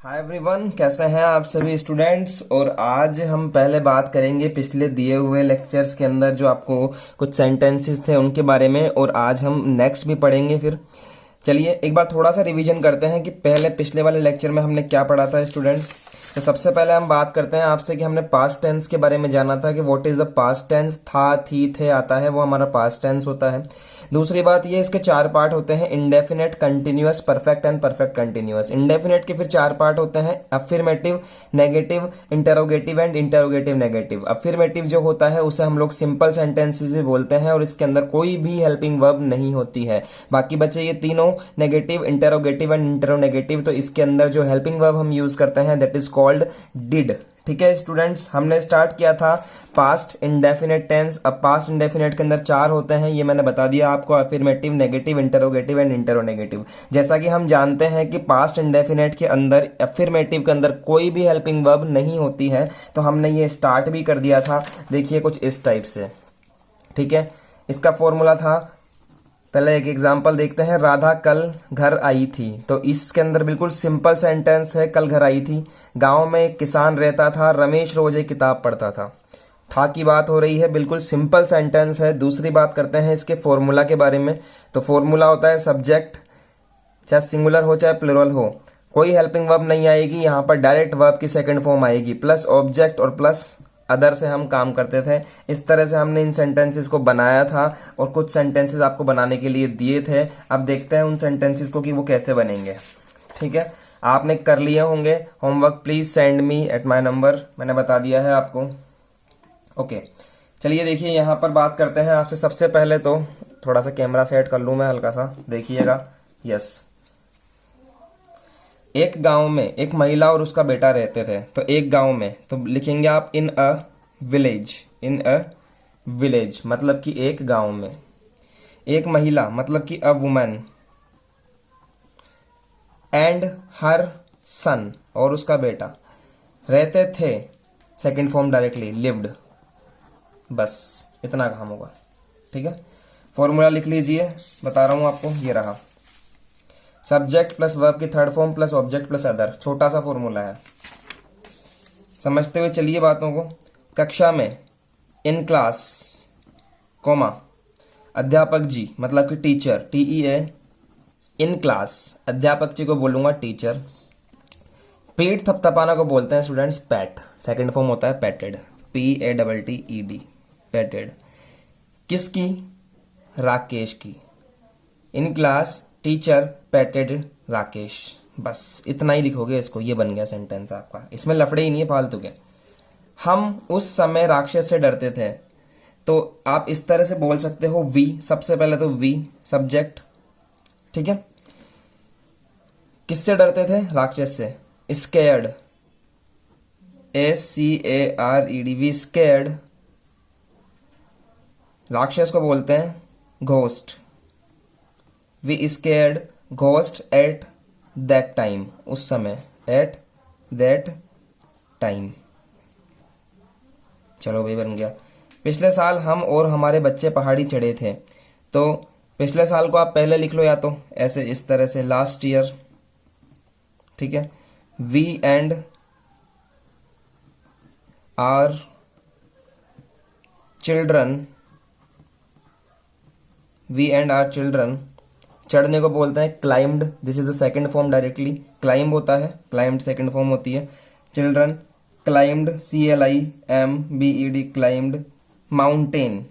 Hi everyone, कैसे हैं आप सभी स्टूडेंट्स। और आज हम पहले बात करेंगे पिछले दिए हुए लेक्चर्स के अंदर जो आपको कुछ सेंटेंसेस थे उनके बारे में, और आज हम नेक्स्ट भी पढ़ेंगे। फिर चलिए एक बार थोड़ा सा रिवीजन करते हैं कि पहले पिछले वाले लेक्चर में हमने क्या पढ़ा था स्टूडेंट्स। तो सबसे पहले हम बात करते हैं आपसे कि हमने पास्ट टेंस के बारे में जाना था कि what is the past tense. था, थी, थे आता है वो हमारा पास्ट टेंस होता है। दूसरी बात ये, इसके चार पार्ट होते हैं, indefinite, continuous, perfect and perfect continuous. Indefinite के फिर चार पार्ट होते हैं, affirmative, negative, interrogative and interrogative negative. Affirmative जो होता है उसे हम लोग सिंपल सेंटेंसेस भी बोलते हैं और इसके अंदर कोई भी हेल्पिंग वर्ब नहीं होती है। बाकी बचे ये तीनों, नेगेटिव, इंटरोगेटिव एंड इंटरोनेगेटिव, तो इसके अंदर जो हेल्पिंग वर्ब हम यूज करते हैं दैट इज कॉल्ड डिड। ठीक है स्टूडेंट्स, हमने स्टार्ट किया था पास्ट इंडेफिनेट टेंस। अब पास्ट इंडेफिनेट के अंदर चार होते हैं, ये मैंने बता दिया आपको, अफर्मेटिव, नेगेटिव, इंटरोगेटिव एंड इंटरोनेगेटिव। जैसा कि हम जानते हैं कि पास्ट इंडेफिनेट के अंदर, अफर्मेटिव के अंदर कोई भी हेल्पिंग वर्ब नहीं होती है, तो हमने ये स्टार्ट भी कर दिया था। देखिए कुछ इस टाइप से, ठीक है। इसका फॉर्मूला था, पहले एक एग्जाम्पल देखते हैं। राधा कल घर आई थी, तो इसके अंदर बिल्कुल सिंपल सेंटेंस है, कल घर आई थी। गांव में एक किसान रहता था, रमेश रोज एक किताब पढ़ता था की बात हो रही है, बिल्कुल सिंपल सेंटेंस है। दूसरी बात करते हैं इसके फॉर्मूला के बारे में। तो फॉर्मूला होता है सब्जेक्ट, चाहे सिंगुलर हो चाहे प्लुरल हो, कोई हेल्पिंग वर्ब नहीं आएगी, यहाँ पर डायरेक्ट वर्ब की सेकंड फॉर्म आएगी, प्लस ऑब्जेक्ट और प्लस अदर से हम काम करते थे। इस तरह से हमने इन सेंटेंसेस को बनाया था और कुछ सेंटेंसेस आपको बनाने के लिए दिए थे। अब देखते हैं उन सेंटेंसेस को कि वो कैसे बनेंगे। ठीक है, आपने कर लिए होंगे homework, please send me at my number, मैंने बता दिया है आपको। ओके, चलिए देखिए यहाँ पर बात करते हैं आपसे। सबसे पहले तो थोड़ा सा कैमरा सेट कर लूँ मैं हल्का सा, देखिएगा। यस, एक गांव में एक महिला और उसका बेटा रहते थे। तो एक गांव में, तो लिखेंगे आप इन a village. In a village मतलब कि एक गांव में। एक महिला मतलब कि अ वुमन, एंड हर सन और उसका बेटा रहते थे, सेकंड फॉर्म डायरेक्टली लिव्ड। बस इतना काम होगा। ठीक है, फॉर्मूला लिख लीजिए, बता रहा हूं आपको, ये रहा। सब्जेक्ट प्लस वर्ब की third form plus object plus other, छोटा सा फॉर्मूला है, समझते हुए चलिए बातों को। कक्षा में, इन क्लास, कोमा, अध्यापक जी मतलब कि टीचर, TEA, इन क्लास, अध्यापक जी को बोलूंगा टीचर। पीठ थपथपाना को बोलते हैं स्टूडेंट्स पैट, सेकंड फॉर्म होता है पैटेड, PATTED, पैटेड। किसकी? राकेश की। In class teacher पैटेड Rakesh. बस इतना ही लिखोगे इसको, ये बन गया सेंटेंस आपका, इसमें लफड़े ही नहीं है फालतू के। हम उस समय राक्षस से डरते थे, तो आप इस तरह से बोल सकते हो वी, सबसे पहले तो वी सब्जेक्ट। ठीक है, किससे डरते थे? राक्षस से। Scared, SCARED, we scared. राक्षस को बोलते हैं ghost, we scared ghost at that time, उस समय, एट दैट टाइम। चलो भाई बन गया। पिछले साल हम और हमारे बच्चे पहाड़ी चढ़े थे, तो पिछले साल को आप पहले लिख लो, या तो ऐसे इस तरह से लास्ट ईयर। ठीक है, we and are children, we and are children, चढ़ने को बोलते हैं climbed, this is the second form directly, climb होता है, क्लाइम्ड सेकंड फॉर्म होती है। Children climbed, CLIMBED, climbed mountain.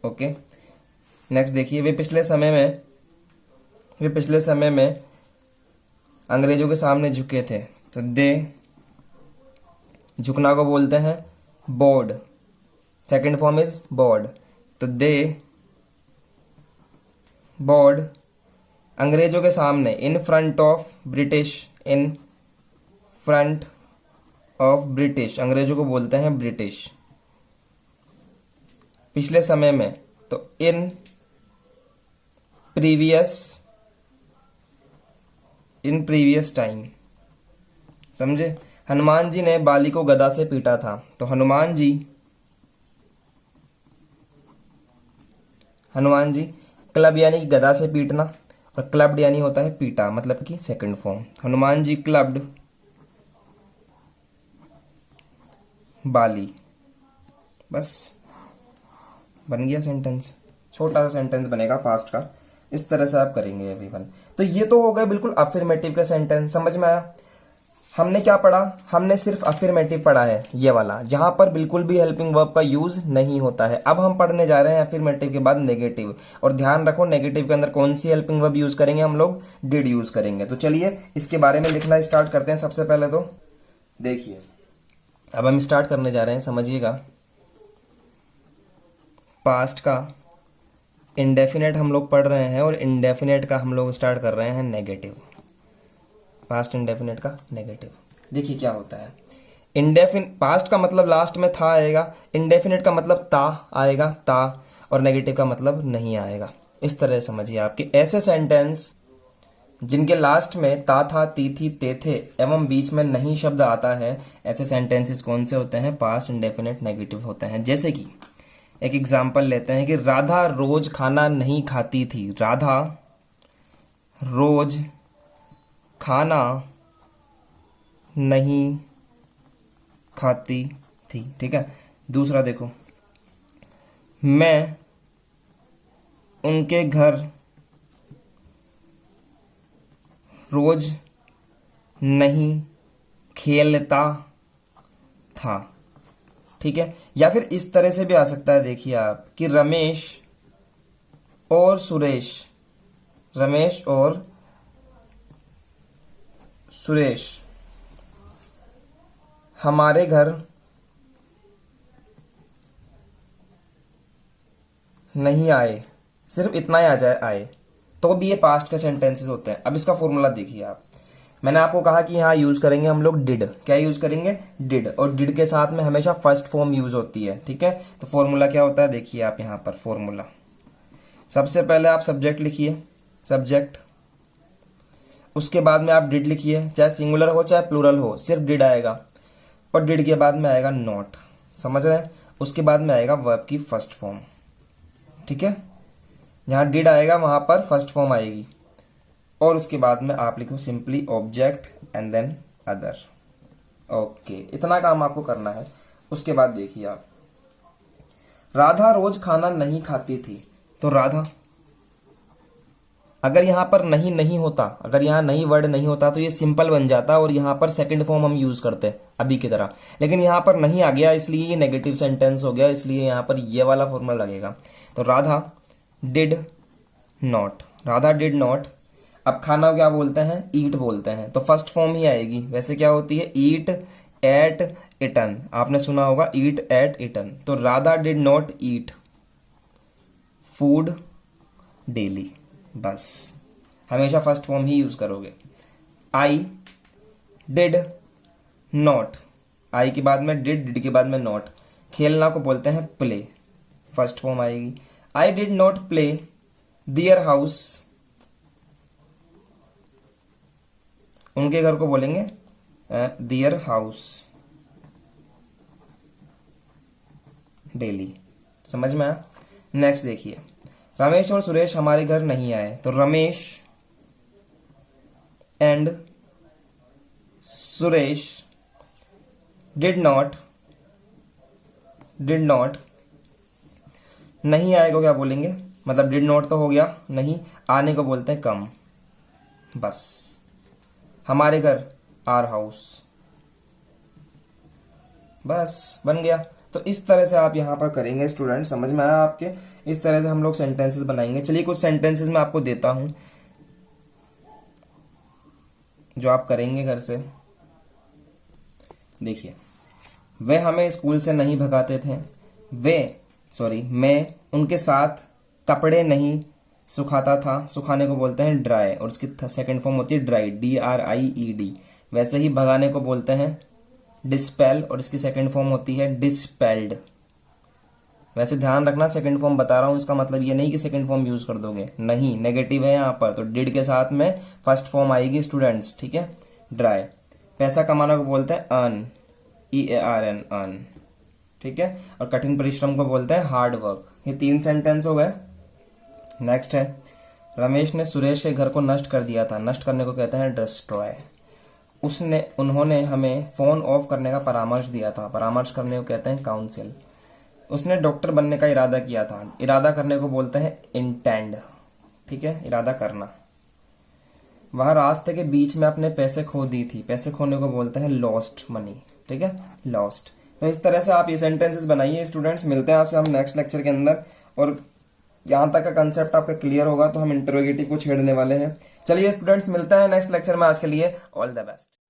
Okay, next देखिए, वे पिछले समय में अंग्रेजों के सामने झुके थे, तो दे, झुकना को बोलते हैं board, second form is board, तो दे बोर्ड अंग्रेजों के सामने, in front of British, in front of British, अंग्रेजों को बोलते हैं ब्रिटिश। पिछले समय में, तो इन प्रीवियस टाइम, समझे। हनुमान जी ने बाली को गदा से पीटा था, तो हनुमान जी, क्लब यानी गदा से पीटना, और क्लब्ड यानी होता है पीटा, मतलब कि second form. Hanuman ji clubbed बाली, बस बन गया सेंटेंस। छोटा सा सेंटेंस बनेगा पास्ट का। इस तरह से आप करेंगे एवरीवन। तो ये तो हो गए बिल्कुल अफर्मेटिव का सेंटेंस, समझ में आया। हमने क्या पढ़ा, हमने सिर्फ अफर्मेटिव पढ़ा है, ये वाला जहां पर बिल्कुल भी हेल्पिंग वर्ब का यूज नहीं होता है। अब हम पढ़ने जा रहे हैं अफर्मेटिव के बाद नेगेटिव। और ध्यान रखो नेगेटिव के अंदर कौन सी हेल्पिंग वर्ब यूज करेंगे, हम लोग डिड यूज करेंगे। तो चलिए इसके बारे में लिखना स्टार्ट करते हैं। सबसे पहले तो देखिए, अब हम स्टार्ट करने जा रहे हैं, समझिएगा। पास्ट का इंडेफिनेट हम लोग पढ़ रहे हैं और इंडेफिनेट का हम लोग स्टार्ट कर रहे हैं नेगेटिव। पास्ट इंडेफिनेट का नेगेटिव, देखिए क्या होता है। पास्ट का मतलब लास्ट में था आएगा, इंडेफिनेट का मतलब ता आएगा, ता, और नेगेटिव का मतलब नहीं आएगा। इस तरह समझिए आपके ऐसे सेंटेंस जिनके लास्ट में ता था, ती थी, ते थे एवं बीच में नहीं शब्द आता है, ऐसे सेंटेंसेस कौन से होते हैं, पास्ट इंडेफिनेट नेगेटिव होते हैं। जैसे कि एक एग्जाम्पल लेते हैं कि राधा रोज खाना नहीं खाती थी। राधा रोज खाना नहीं खाती थी, ठीक है। दूसरा देखो, मैं उनके घर रोज नहीं खेलता था, ठीक है। या फिर इस तरह से भी आ सकता है, देखिए आप, कि रमेश और सुरेश हमारे घर नहीं आए, सिर्फ इतना ही आ जाए आए, तो भी ये पास्ट के सेंटेंसेस होते हैं। अब इसका फॉर्मूला देखिए आप, मैंने आपको कहा कि यहाँ यूज करेंगे हम लोग डिड। क्या यूज करेंगे, डिड, और डिड के साथ में हमेशा फर्स्ट फॉर्म यूज होती है, ठीक है। तो फॉर्मूला क्या होता है, देखिए आप यहाँ पर फॉर्मूला। सबसे पहले आप सब्जेक्ट लिखिए, सब्जेक्ट, उसके बाद में आप डिड लिखिए, चाहे सिंगुलर हो चाहे प्लूरल हो, सिर्फ डिड आएगा। और डिड के बाद में आएगा नॉट, समझ रहे हैं। उसके बाद में आएगा वर्ब की फर्स्ट फॉर्म, ठीक है। जहाँ डिड आएगा वहां पर फर्स्ट फॉर्म आएगी। और उसके बाद में आप लिखो simply object and then other. Okay, इतना काम आपको करना है। उसके बाद देखिए आप, राधा रोज खाना नहीं खाती थी। तो राधा, अगर यहां पर नहीं होता, अगर यहां नहीं वर्ड नहीं होता तो ये सिंपल बन जाता और यहां पर सेकंड फॉर्म हम यूज करते अभी की तरह। लेकिन यहां पर नहीं आ गया, इसलिए ये नेगेटिव सेंटेंस हो गया, इसलिए यहां पर ये वाला फॉर्मूला लगेगा। तो Radha did not, Radha did not. अब खाना क्या बोलते हैं, ईट बोलते हैं, तो फर्स्ट फॉर्म ही आएगी। वैसे क्या होती है, ईट एट इटन, आपने सुना होगा ईट एट इटन। तो Radha did not eat food daily, बस हमेशा फर्स्ट फॉर्म ही यूज करोगे। आई डिड नॉट, आई के बाद में डिड, डिड के बाद में नॉट। खेलना को बोलते हैं प्ले, फर्स्ट फॉर्म आएगी। I did not play their house, उनके घर को बोलेंगे दियर हाउस डेली, समझ में आया। नेक्स्ट देखिए, रमेश और सुरेश हमारे घर नहीं आए। तो Ramesh and Suresh did not नहीं आए को क्या बोलेंगे, मतलब डिड नॉट तो हो गया, नहीं आने को बोलते हैं कम, बस हमारे घर आर हाउस, बस बन गया। तो इस तरह से आप यहाँ पर करेंगे स्टूडेंट, समझ में आया आपके। इस तरह से हम लोग सेंटेंसेस बनाएंगे। चलिए कुछ सेंटेंसेस मैं आपको देता हूं जो आप करेंगे घर से। देखिए, वे हमें स्कूल से नहीं भगाते थे। मैं उनके साथ कपड़े नहीं सुखाता था, सुखाने को बोलते हैं ड्राई, और उसकी सेकंड फॉर्म होती है ड्राई, DRIED। वैसे ही भगाने को बोलते हैं डिस्पेल, और इसकी सेकंड फॉर्म होती है डिस्पेल्ड। वैसे ध्यान रखना, सेकंड फॉर्म बता रहा हूं, इसका मतलब ये नहीं कि सेकंड फॉर्म यूज कर दोगे, नहीं, नेगेटिव है यहाँ पर, तो डिड के साथ में फर्स्ट फॉर्म आएगी स्टूडेंट्स, ठीक है, ड्राई। पैसा कमाना को बोलते हैं अर्न, EARN, अर्न, ठीक है। और कठिन परिश्रम को बोलते हैं हार्ड वर्क। ये 3 सेंटेंस हो गए। नेक्स्ट है, रमेश ने सुरेश के घर को नष्ट कर दिया था। नष्ट करने को कहते हैं डिस्ट्रॉय। उन्होंने हमें फोन ऑफ करने का परामर्श दिया था। परामर्श करने को कहते हैं काउंसिल। उसने डॉक्टर बनने का इरादा किया था। इरादा करने को बोलते हैं इंटेंड। ठीक है, इरादा करना। वह रास्ते के बीच में अपने पैसे खो दी थी। पैसे खोने को बोलते हैं लॉस्ट मनी। ठीक है, लॉस्ट। तो इस तरह से आप ये सेंटेंसेस बनाइए स्टूडेंट्स। मिलते हैं आपसे हम नेक्स्ट लेक्चर के अंदर। और यहाँ तक का कंसेप्ट आपका क्लियर होगा तो हम इंटरोगेटिव को छेड़ने वाले हैं। चलिए स्टूडेंट्स, मिलते हैं नेक्स्ट लेक्चर में। आज के लिए ऑल द बेस्ट।